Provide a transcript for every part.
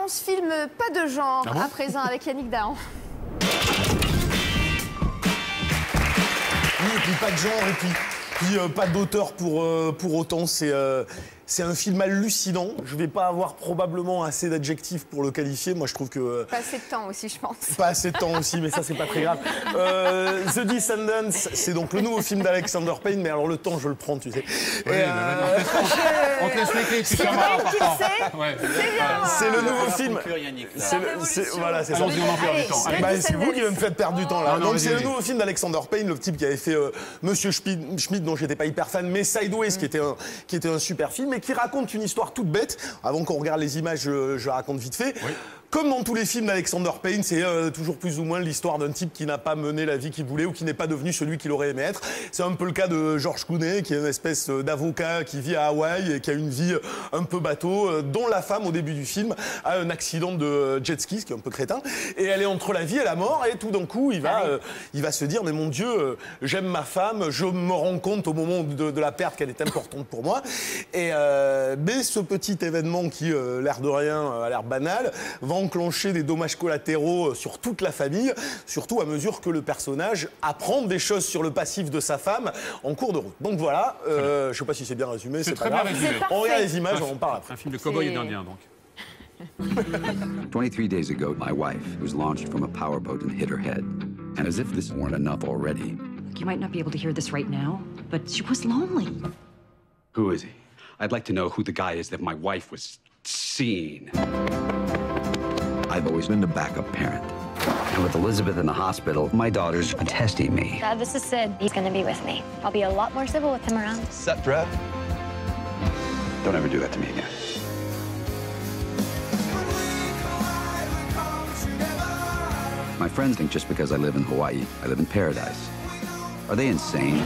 annonce film pas de genre Ah bon à présent avec Yannick Dahan. Oui, et puis pas de genre, et puis pas d'auteur pour autant. C'est un film hallucinant. Je vais pas avoir probablement assez d'adjectifs pour le qualifier. Moi, je trouve que... Pas assez de temps aussi, je pense. Pas assez de temps aussi, mais ça, c'est pas très grave. The Descendants, c'est donc le nouveau film d'Alexander Payne, mais alors le temps, je le prends, tu sais. Oui, on te laisse les clés, tu C'est sais. vrai qu'il sait. Ouais. C'est le nouveau film. Voilà, c'est ça. Allons-y, on en perd du temps. Allez. Bah, c'est vous qui me faites perdre du temps là. Non, Donc vas-y, c'est le vas-y. nouveau film d'Alexander Payne, le type qui avait fait Monsieur Schmidt, dont j'étais pas hyper fan, mais Sideways, qui était un super film et qui raconte une histoire toute bête. Avant qu'on regarde les images, je la raconte vite fait. Oui. Comme dans tous les films d'Alexander Payne, c'est toujours plus ou moins l'histoire d'un type qui n'a pas mené la vie qu'il voulait ou qui n'est pas devenu celui qu'il aurait aimé être. C'est un peu le cas de George Clooney, qui est une espèce d'avocat qui vit à Hawaï et qui a une vie un peu bateau, dont la femme, au début du film, a un accident de jet ski, ce qui est un peu crétin, et elle est entre la vie et la mort, et tout d'un coup, il va se dire, mais mon Dieu, j'aime ma femme, je me rends compte au moment de la perte qu'elle est importante pour moi, et mais ce petit événement qui, l'air de rien, a l'air banal, va enclencher des dommages collatéraux sur toute la famille, surtout à mesure que le personnage apprend des choses sur le passif de sa femme en cours de route. Donc voilà, je sais pas si c'est bien résumé, c'est pas très bien grave. résumé. On regarde les images, on en parle après. Un film de cow-boy et d'indien, donc. 23 days ago, my wife was launched from a powerboat and hit her head. And as if this weren't enough already. You might not be able to hear this right now, but she was lonely. Who is he? I'd like to know who the guy is that my wife was seeing. I've always been the backup parent. And with Elizabeth in the hospital, my daughter's testing me. Travis has said he's going to be with me. I'll be a lot more civil with him around. Sup, Trev? Don't ever do that to me again. My friends think just because I live in Hawaii, I live in paradise. Are they insane?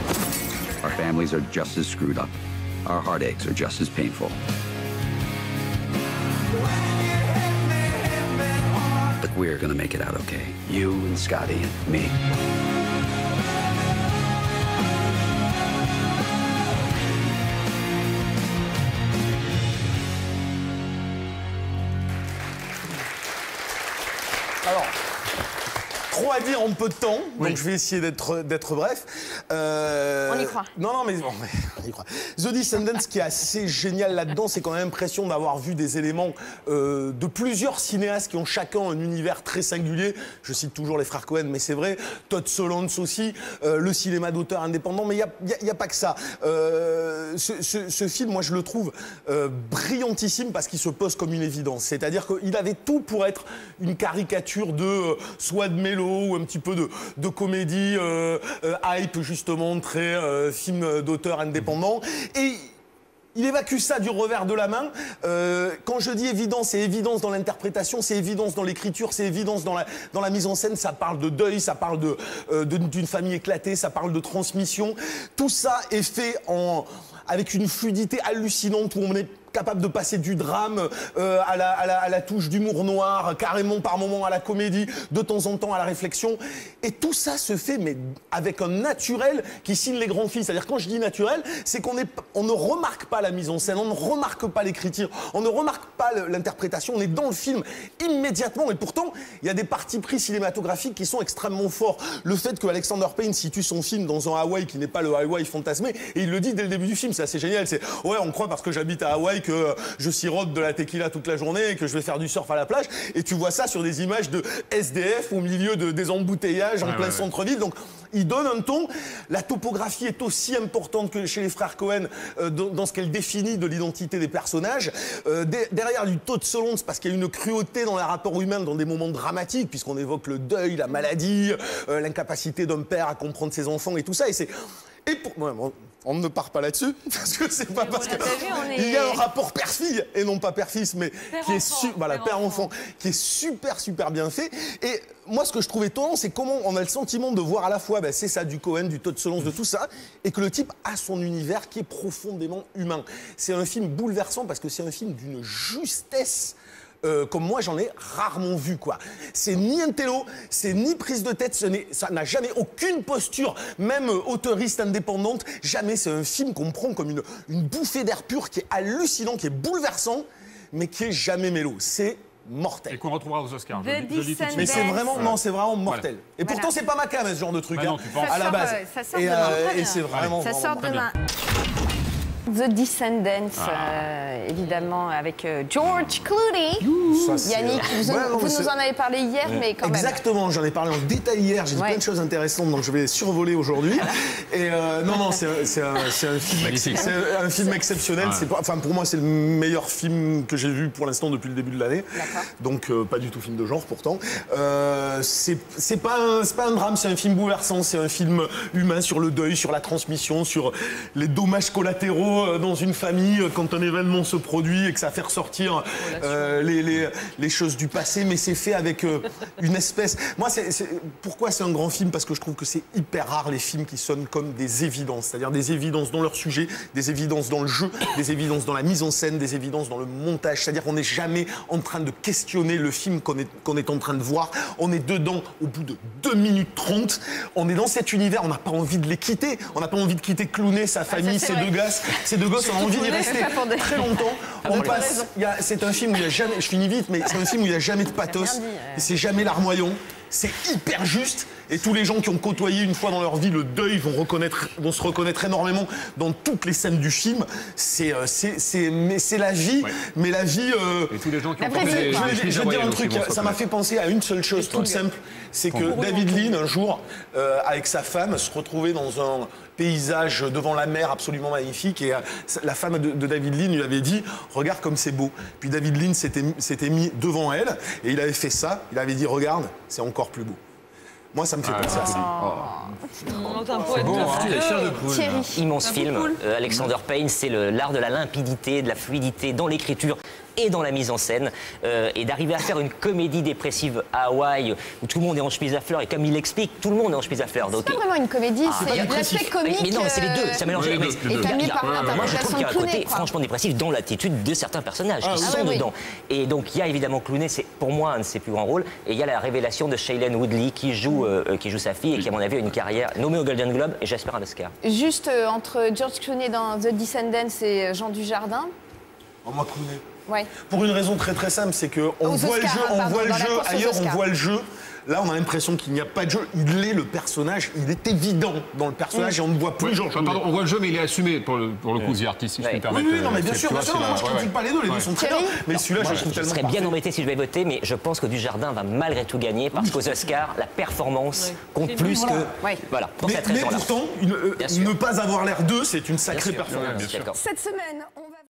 Our families are just as screwed up. Our heartaches are just as painful. But we're gonna make it out okay. You and Scotty and me. Alors, trop à dire en peu de temps, Oui. donc je vais essayer d'être bref. On y croit. Non, mais bon, on y croit. The Descendants, ce qui est assez génial là-dedans, c'est qu'on a l'impression d'avoir vu des éléments de plusieurs cinéastes qui ont chacun un univers très singulier. Je cite toujours les frères Cohen, mais c'est vrai. Todd Solondz aussi, le cinéma d'auteur indépendant, mais il n'y a pas que ça. Ce film, moi, je le trouve brillantissime parce qu'il se pose comme une évidence. C'est-à-dire qu'il avait tout pour être une caricature de soit de mélo ou un petit peu de comédie hype, justement, très film d'auteur indépendant. Et il évacue ça du revers de la main. Quand je dis évidence, c'est évidence dans l'interprétation, c'est évidence dans l'écriture, c'est évidence dans la mise en scène. Ça parle de deuil, ça parle d'une famille éclatée, ça parle de transmission. Tout ça est fait avec une fluidité hallucinante où on est capable de passer du drame à la touche d'humour noir, carrément par moments à la comédie, de temps en temps à la réflexion. Et tout ça se fait mais avec un naturel qui signe les grands films. C'est-à-dire quand je dis naturel, c'est qu'on ne remarque pas la mise en scène, on ne remarque pas l'écriture, on ne remarque pas l'interprétation, on est dans le film immédiatement. Et pourtant, il y a des partis pris cinématographiques qui sont extrêmement forts. Le fait que Alexander Payne situe son film dans un Hawaï qui n'est pas le Hawaï fantasmé, et il le dit dès le début du film, c'est assez génial. C'est ouais, on croit parce que j'habite à Hawaï que je sirote de la tequila toute la journée et que je vais faire du surf à la plage. Et tu vois ça sur des images de SDF au milieu des embouteillages en plein centre-ville. Donc, il donne un ton. La topographie est aussi importante que chez les frères Cohen dans ce qu'elle définit de l'identité des personnages. Derrière du Todd Solondz, parce qu'il y a une cruauté dans les rapports humains dans des moments dramatiques, puisqu'on évoque le deuil, la maladie, l'incapacité d'un père à comprendre ses enfants et tout ça. On ne part pas là-dessus, parce que c'est pas parce qu'il y a un rapport père-fille, et non pas père-fils, mais qui est père-enfant, qui est super bien fait. Et moi, ce que je trouve étonnant, c'est comment on a le sentiment de voir à la fois, c'est ça, du Cohen, du Todd Solondz, de tout ça, et que le type a son univers qui est profondément humain. C'est un film bouleversant parce que c'est un film d'une justesse comme moi j'en ai rarement vu, quoi. C'est ni intello, c'est ni prise de tête, ça n'a jamais aucune posture, même auteuriste indépendante, jamais. C'est un film qu'on prend comme une bouffée d'air pur qui est hallucinant, qui est bouleversant, mais qui est jamais mélo. C'est mortel. Et qu'on retrouvera aux Oscars. The Je le dis tout de suite. Descendants. Mais c'est vraiment, non, c'est vraiment mortel. Voilà. Et pourtant, Voilà. c'est pas ma cam, ce genre de truc, Bah non, tu penses. à la base. Ça sort et demain. et c'est vraiment. Ça vraiment sort très demain. The Descendants, évidemment, avec George Clooney. Ça, c'est, Yannick, vous, ouais, non, vous mais nous c'est- en avez parlé hier, mais quand même. Exactement, j'en ai parlé en détail hier, j'ai dit Ouais. plein de choses intéressantes, donc je vais les survoler aujourd'hui. Et non, c'est un film, Magnifique. c'est un film exceptionnel. Ouais. C'est pas- Enfin, pour moi, c'est le meilleur film que j'ai vu pour l'instant depuis le début de l'année. D'accord. Donc, pas du tout film de genre pourtant. C'est pas un drame, c'est un film bouleversant, c'est un film humain sur le deuil, sur la transmission, sur les dommages collatéraux dans une famille quand un événement se produit et que ça fait ressortir les choses du passé, mais c'est fait avec une espèce. Moi, pourquoi c'est un grand film? Parce que je trouve que c'est hyper rare les films qui sonnent comme des évidences, c'est-à-dire des évidences dans leur sujet, des évidences dans le jeu, des évidences dans la mise en scène, des évidences dans le montage. C'est-à-dire qu'on n'est jamais en train de questionner le film qu'on est en train de voir. On est dedans au bout de 2 minutes 30. On est dans cet univers, on n'a pas envie de les quitter. On n'a pas envie de quitter Clooney, sa famille, c'est ses vrai. deux gosses. Ces deux gosses, on a envie d'y Clooney, rester c'est pas pour des- très longtemps. On passe. C'est un film où il n'y a jamais. Je finis vite, mais c'est un film où il n'y a jamais de pathos. rien dit, Et c'est jamais larmoyant. C'est hyper juste. Et tous les gens qui ont côtoyé une fois dans leur vie le deuil vont se reconnaître énormément dans toutes les scènes du film. Mais c'est la vie. Ouais. Mais la vie. Et tous les gens qui ont vraie porté vie, des quoi. Je vais dire un truc, vont se ça m'a fait penser à une seule chose toute simple, c'est que David Lean, un jour, avec sa femme, se retrouvait dans un paysage devant la mer absolument magnifique, et la femme de David Lean lui avait dit « Regarde comme c'est beau ». Puis David Lean s'était mis devant elle, et il avait fait ça, il avait dit « Regarde, c'est encore plus beau ». Moi, ça me fait penser à ça. Thierry. Immense film. Alexander Payne, c'est l'art de la limpidité, de la fluidité dans l'écriture et dans la mise en scène. Et d'arriver à faire une comédie dépressive à Hawaï où tout le monde est en chemise à fleurs. Et comme il l'explique, tout le monde est en chemise à fleurs. C'est pas vraiment une comédie, c'est l'aspect comique. Mais non, mais c'est les deux, ça mélange les les deux, les deux. Et t'as mis par moi, je trouve l'interprétation qu'il y de a un côté Clooney, quoi. franchement dépressif dans l'attitude de certains personnages qui sont oui, oui. dedans. Et donc, il y a évidemment Clooney, c'est pour moi un de ses plus grands rôles. Et il y a la révélation de Shailene Woodley qui joue sa fille et qui, à mon avis, a une carrière nommée au Golden Globe et j'espère un Oscar. Juste entre George Clooney dans The Descendants et Jean Dujardin. Oh, moi, Clooney. Ouais. Pour une raison très très simple, c'est qu'on Aux voit le Oscars, jeu, hein, pardon, dans la course aux ailleurs on Oscars. voit le jeu. Là, on a l'impression qu'il n'y a pas de jeu. Il est le personnage, il est évident dans le personnage et on ne voit plus Georges Pardon, Clooney. on voit le jeu, mais il est assumé pour le coup, The Artist, si je Ouais. peux me permettre. Oui, non, mais bien sûr, Tu vois, bien sûr, c'est moi je la- critique pas les deux sont très bien. Thierry Mais celui-là, je le trouve Je tellement serais bien parfait. embêté si je vais voter, mais je pense que Dujardin va malgré tout gagner parce qu'aux Oscars, la performance compte plus que. Ouais. Voilà, pour cette Mais raison-là. pourtant, Bien sûr. ne pas avoir l'air d'eux, c'est une sacrée Bien sûr. performance. bien sûr. D'accord. Cette semaine, on